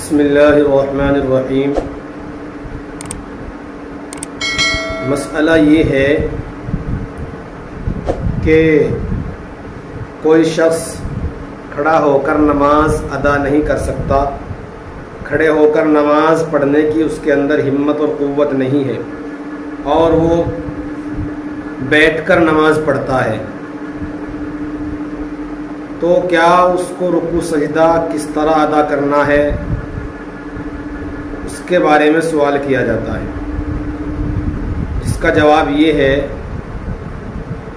بسم اللہ الرحمن الرحیم۔ مسئلہ یہ ہے کہ کوئی شخص کھڑا ہو کر نماز ادا نہیں کر سکتا، کھڑے ہو کر نماز پڑھنے کی اس کے اندر ہمت اور قوت نہیں ہے، اور وہ بیٹھ کر نماز پڑھتا ہے، تو کیا اس کو رکوع سجدہ کس طرح ادا کرنا ہے، اس کے بارے میں سوال کیا جاتا ہے، جس کا جواب یہ ہے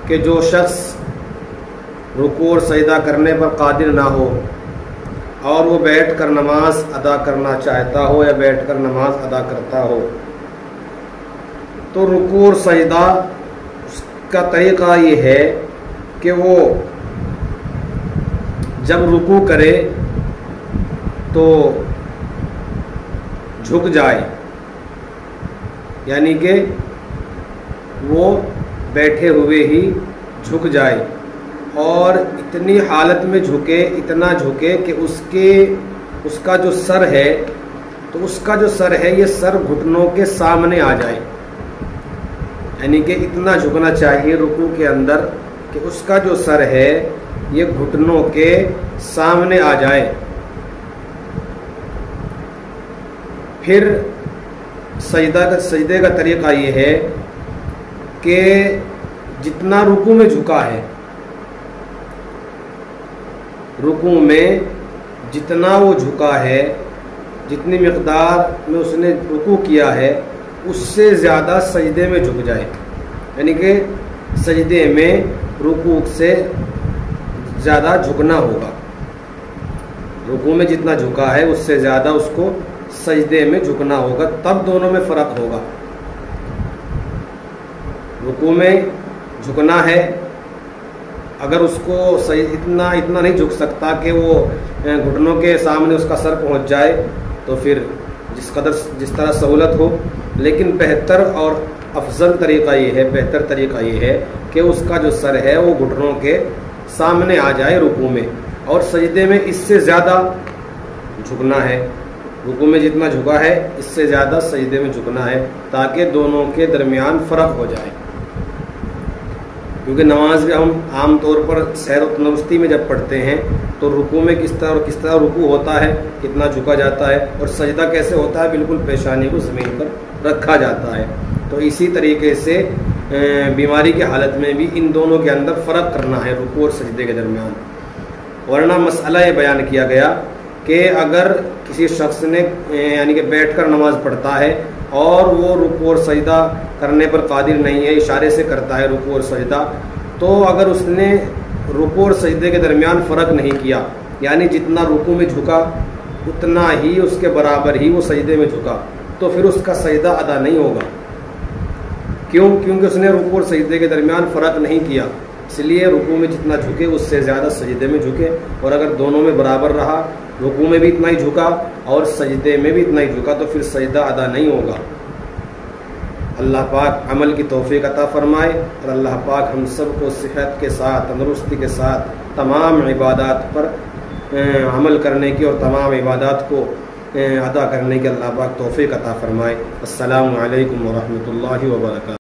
کہ جو شخص رکوع اور سجدہ کرنے پر قادر نہ ہو اور وہ بیٹھ کر نماز ادا کرنا چاہتا ہو یا بیٹھ کر نماز ادا کرتا ہو، تو رکوع اور سجدہ اس کا طریقہ یہ ہے کہ وہ جب رکوع کرے تو جھک جائے، یعنی کہ وہ بیٹھے ہوئے ہی جھک جائے، اور اتنی حالت میں جھکے، اتنا جھکے کہ اس کا جو سر ہے، تو اس کا جو سر ہے یہ سر گھٹنوں کے سامنے آ جائے، یعنی کہ اتنا جھکنا چاہیے رکوع کے اندر کہ اس کا جو سر ہے یہ گھٹنوں کے سامنے آ جائے۔ پھر سجدے کا طریقہ یہ ہے کہ جتنا رکوع میں جھکا ہے، رکوع میں جتنا وہ جھکا ہے، جتنی مقدار میں اس نے رکوع کیا ہے، اس سے زیادہ سجدے میں جھک جائے، یعنی کہ سجدے میں رکوع سے زیادہ جھکنا ہوگا، رکوع میں جتنا جھکا ہے اس سے زیادہ اس کو سجدے میں جھکنا ہوگا، تب دونوں میں فرق ہوگا۔ رکوع میں جھکنا ہے، اگر اس کو اتنا نہیں جھک سکتا کہ وہ گھٹنوں کے سامنے اس کا سر پہنچ جائے، تو پھر جس طرح سہولت ہو، لیکن بہتر اور افضل طریقہ یہ ہے کہ اس کا جو سر ہے وہ گھٹنوں کے سامنے آ جائے رکوع میں، اور سجدے میں اس سے زیادہ جھکنا ہے، رکوع میں جتنا جھکا ہے اس سے زیادہ سجدے میں جھکنا ہے، تاکہ دونوں کے درمیان فرق ہو جائے۔ کیونکہ نماز میں ہم عام طور پر سیر و تندرستی میں جب پڑھتے ہیں تو رکوع میں کس طرح رکوع ہوتا ہے، کتنا جھکا جاتا ہے، اور سجدہ کیسے ہوتا ہے، بالکل پیشانی کو زمین پر رکھا جاتا ہے۔ تو اسی طریقے سے بیماری کی حالت میں بھی ان دونوں کے اندر فرق کرنا ہے، رکوع اور سجدے کے درمیان۔ ورنہ مسئلہ یہ بیان کیا گیا کہ اگر کسی شخص نے یعنی کہ بیٹھ کر نماز پڑھتا ہے اور وہ رکوع اور سجدہ کرنے پر قادر نہیں ہے، اشارے سے کرتا ہے رکوع اور سجدہ، تو اگر اس نے رکوع اور سجدے کے درمیان فرق نہیں کیا، یعنی جتنا رکوع میں جھکا اتنا ہی اس کے برابر ہی وہ سجدے میں جھکا، تو پھر اس کا سجدہ ادا نہیں ہوگا۔ کیونکہ اس نے رکوع اور سجدے کے درمیان فرق نہیں کیا، اس لیے رکوع میں جتنا جھکے اس سے زیادہ سجدے میں جھکے، اور اگر دونوں میں برابر رہا، رکوع میں بھی اتنا ہی جھکا اور سجدے میں بھی اتنا ہی جھکا، تو پھر سجدہ ادا نہیں ہوگا۔ اللہ پاک عمل کی توفیق عطا فرمائے، اور اللہ پاک ہم سب کو صحت کے ساتھ، تندرستی کے ساتھ تمام عبادات پر عمل کرنے کی اور تمام عبادات کو ادا کرنے کی اللہ پاک توفیق عطا فرمائے۔ السلام علیکم ورحمۃ اللہ وبرکاتہ۔